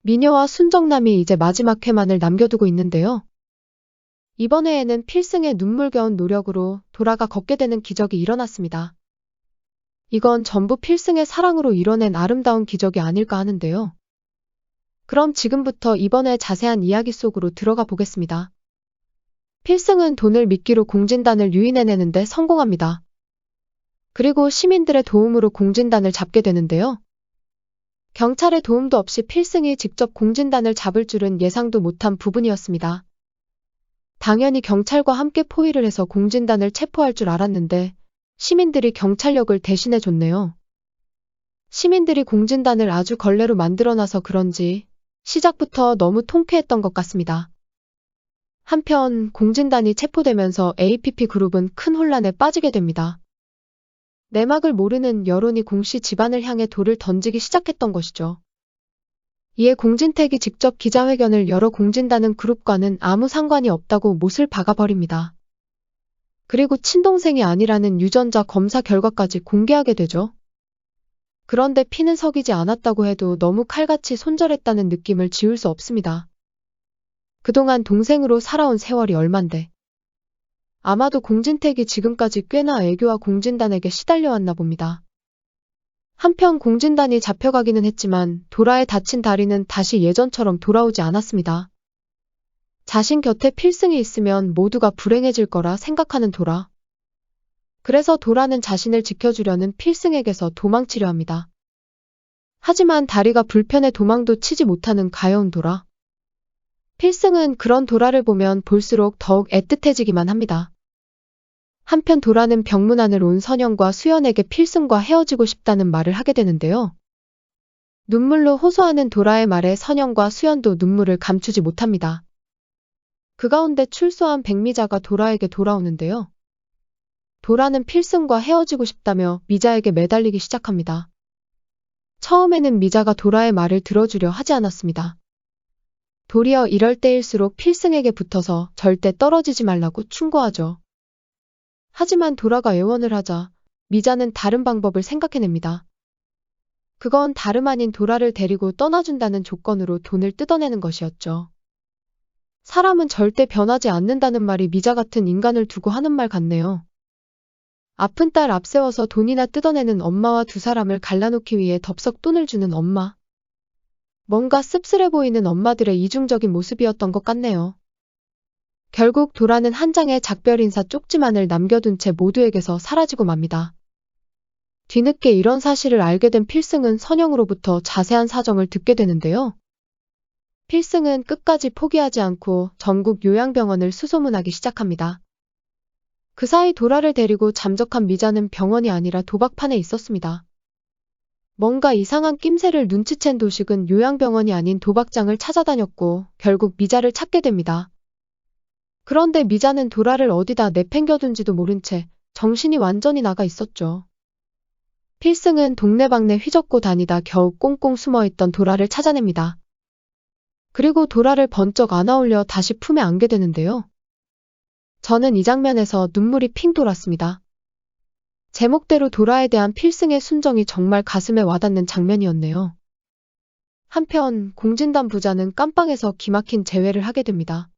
미녀와 순정남이 이제 마지막 회만을 남겨두고 있는데요. 이번 회에는 필승의 눈물겨운 노력으로 도라가 걷게 되는 기적이 일어났습니다. 이건 전부 필승의 사랑으로 이뤄낸 아름다운 기적이 아닐까 하는데요. 그럼 지금부터 이번 회 자세한 이야기 속으로 들어가 보겠습니다. 필승은 돈을 미끼로 공진단을 유인해내는데 성공합니다. 그리고 시민들의 도움으로 공진단을 잡게 되는데요. 경찰의 도움도 없이 필승이 직접 공진단을 잡을 줄은 예상도 못한 부분이었습니다. 당연히 경찰과 함께 포위를 해서 공진단을 체포할 줄 알았는데 시민들이 경찰력을 대신해줬네요. 시민들이 공진단을 아주 걸레로 만들어놔서 그런지 시작부터 너무 통쾌했던 것 같습니다. 한편 공진단이 체포되면서 APP그룹은 큰 혼란에 빠지게 됩니다. 내막을 모르는 여론이 공씨 집안을 향해 돌을 던지기 시작했던 것이죠. 이에 공진택이 직접 기자회견을 열어 공진단은 그룹과는 아무 상관이 없다고 못을 박아버립니다. 그리고 친동생이 아니라는 유전자 검사 결과까지 공개하게 되죠. 그런데 피는 섞이지 않았다고 해도 너무 칼같이 손절했다는 느낌을 지울 수 없습니다. 그동안 동생으로 살아온 세월이 얼만데. 아마도 공진택이 지금까지 꽤나 애교와 공진단에게 시달려왔나 봅니다. 한편 공진단이 잡혀가기는 했지만 도라의 다친 다리는 다시 예전처럼 돌아오지 않았습니다. 자신 곁에 필승이 있으면 모두가 불행해질 거라 생각하는 도라. 그래서 도라는 자신을 지켜주려는 필승에게서 도망치려 합니다. 하지만 다리가 불편해 도망도 치지 못하는 가여운 도라. 필승은 그런 도라를 보면 볼수록 더욱 애틋해지기만 합니다. 한편 도라는 병문안을 온 선영과 수연에게 필승과 헤어지고 싶다는 말을 하게 되는데요. 눈물로 호소하는 도라의 말에 선영과 수연도 눈물을 감추지 못합니다. 그 가운데 출소한 백미자가 도라에게 돌아오는데요. 도라는 필승과 헤어지고 싶다며 미자에게 매달리기 시작합니다. 처음에는 미자가 도라의 말을 들어주려 하지 않았습니다. 도리어 이럴 때일수록 필승에게 붙어서 절대 떨어지지 말라고 충고하죠. 하지만 도라가 애원을 하자 미자는 다른 방법을 생각해냅니다. 그건 다름 아닌 도라를 데리고 떠나준다는 조건으로 돈을 뜯어내는 것이었죠. 사람은 절대 변하지 않는다는 말이 미자 같은 인간을 두고 하는 말 같네요. 아픈 딸 앞세워서 돈이나 뜯어내는 엄마와 두 사람을 갈라놓기 위해 덥석 돈을 주는 엄마. 뭔가 씁쓸해 보이는 엄마들의 이중적인 모습이었던 것 같네요. 결국 도라는 한 장의 작별 인사 쪽지만을 남겨둔 채 모두에게서 사라지고 맙니다. 뒤늦게 이런 사실을 알게 된 필승은 선영으로부터 자세한 사정을 듣게 되는데요. 필승은 끝까지 포기하지 않고 전국 요양병원을 수소문하기 시작합니다. 그 사이 도라를 데리고 잠적한 미자는 병원이 아니라 도박판에 있었습니다. 뭔가 이상한 낌새를 눈치챈 도식은 요양병원이 아닌 도박장을 찾아다녔고 결국 미자를 찾게 됩니다. 그런데 미자는 도라를 어디다 내팽겨둔지도 모른 채 정신이 완전히 나가 있었죠. 필승은 동네방네 휘젓고 다니다 겨우 꽁꽁 숨어있던 도라를 찾아냅니다. 그리고 도라를 번쩍 안아올려 다시 품에 안게 되는데요. 저는 이 장면에서 눈물이 핑 돌았습니다. 제목대로 도라에 대한 필승의 순정이 정말 가슴에 와닿는 장면이었네요. 한편 공진단 부자는 깜빵에서 기막힌 재회를 하게 됩니다.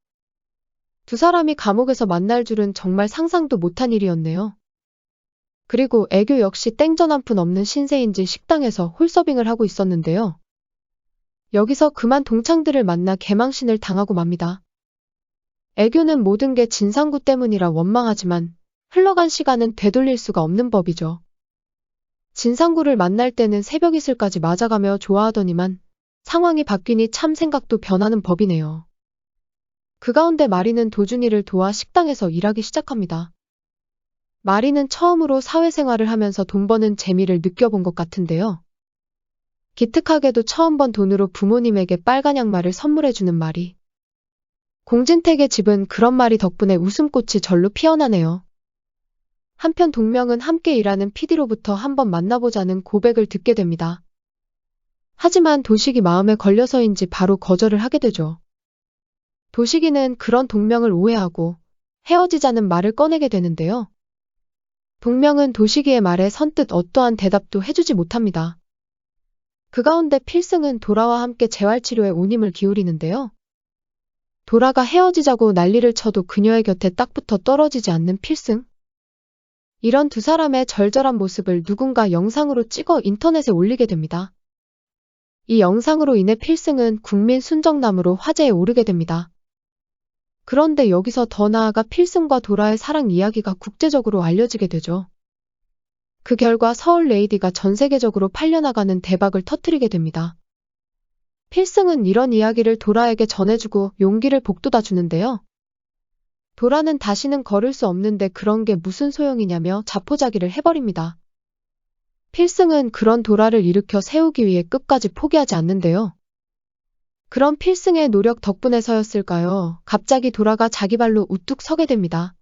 두 사람이 감옥에서 만날 줄은 정말 상상도 못한 일이었네요. 그리고 애교 역시 땡전 한 푼 없는 신세인지 식당에서 홀서빙을 하고 있었는데요. 여기서 그만 동창들을 만나 개망신을 당하고 맙니다. 애교는 모든 게 진상구 때문이라 원망하지만 흘러간 시간은 되돌릴 수가 없는 법이죠. 진상구를 만날 때는 새벽 이슬까지 맞아가며 좋아하더니만 상황이 바뀌니 참 생각도 변하는 법이네요. 그 가운데 마리는 도준이를 도와 식당에서 일하기 시작합니다. 마리는 처음으로 사회생활을 하면서 돈 버는 재미를 느껴본 것 같은데요. 기특하게도 처음 번 돈으로 부모님에게 빨간 양말을 선물해주는 마리. 공진택의 집은 그런 마리 덕분에 웃음꽃이 절로 피어나네요. 한편 동명은 함께 일하는 PD로부터 한번 만나보자는 고백을 듣게 됩니다. 하지만 도식이 마음에 걸려서인지 바로 거절을 하게 되죠. 도식이는 그런 동명을 오해하고 헤어지자는 말을 꺼내게 되는데요. 동명은 도식이의 말에 선뜻 어떠한 대답도 해주지 못합니다. 그 가운데 필승은 도라와 함께 재활치료에 온 힘을 기울이는데요. 도라가 헤어지자고 난리를 쳐도 그녀의 곁에 딱 붙어 떨어지지 않는 필승. 이런 두 사람의 절절한 모습을 누군가 영상으로 찍어 인터넷에 올리게 됩니다. 이 영상으로 인해 필승은 국민 순정남으로 화제에 오르게 됩니다. 그런데 여기서 더 나아가 필승과 도라의 사랑 이야기가 국제적으로 알려지게 되죠. 그 결과 서울 레이디가 전 세계적으로 팔려나가는 대박을 터뜨리게 됩니다. 필승은 이런 이야기를 도라에게 전해주고 용기를 북돋아 주는데요. 도라는 다시는 걸을 수 없는데 그런 게 무슨 소용이냐며 자포자기를 해버립니다. 필승은 그런 도라를 일으켜 세우기 위해 끝까지 포기하지 않는데요. 그런 필승의 노력 덕분에서였을까요? 갑자기 도라가 자기 발로 우뚝 서게 됩니다.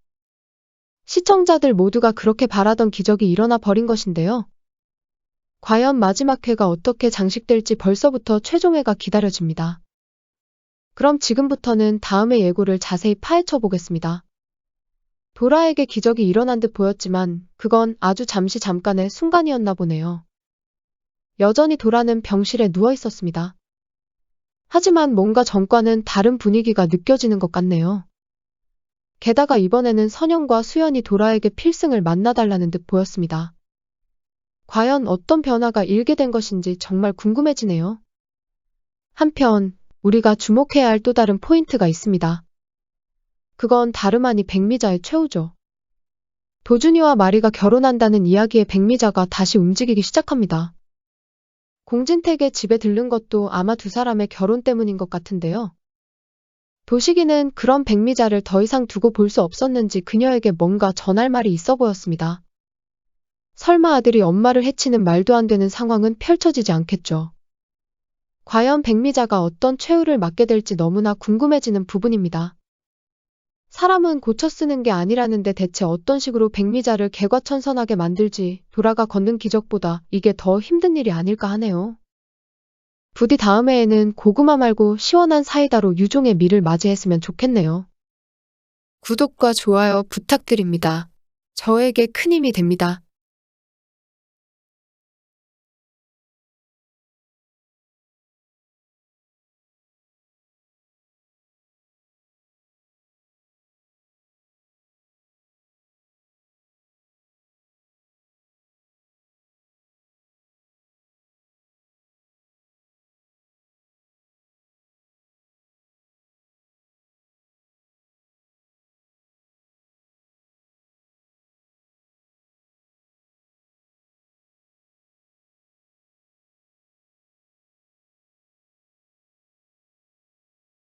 시청자들 모두가 그렇게 바라던 기적이 일어나 버린 것인데요. 과연 마지막 회가 어떻게 장식될지 벌써부터 최종회가 기다려집니다. 그럼 지금부터는 다음의 예고를 자세히 파헤쳐 보겠습니다. 도라에게 기적이 일어난 듯 보였지만 그건 아주 잠깐의 순간이었나 보네요. 여전히 도라는 병실에 누워 있었습니다. 하지만 뭔가 전과는 다른 분위기가 느껴지는 것 같네요. 게다가 이번에는 선영과 수연이 도라에게 필승을 만나달라는 듯 보였습니다. 과연 어떤 변화가 일게 된 것인지 정말 궁금해지네요. 한편 우리가 주목해야 할 또 다른 포인트가 있습니다. 그건 다름 아니 백미자의 최후죠. 도준이와 마리가 결혼한다는 이야기에 백미자가 다시 움직이기 시작합니다. 공진택의 집에 들른 것도 아마 두 사람의 결혼 때문인 것 같은데요. 도식이는 그런 백미자를 더 이상 두고 볼 수 없었는지 그녀에게 뭔가 전할 말이 있어 보였습니다. 설마 아들이 엄마를 해치는 말도 안 되는 상황은 펼쳐지지 않겠죠. 과연 백미자가 어떤 최후를 맞게 될지 너무나 궁금해지는 부분입니다. 사람은 고쳐 쓰는 게 아니라는데 대체 어떤 식으로 백미자를 개과천선하게 만들지 도라가 걷는 기적보다 이게 더 힘든 일이 아닐까 하네요. 부디 다음 회에는 고구마 말고 시원한 사이다로 유종의 미를 맞이했으면 좋겠네요. 구독과 좋아요 부탁드립니다. 저에게 큰 힘이 됩니다.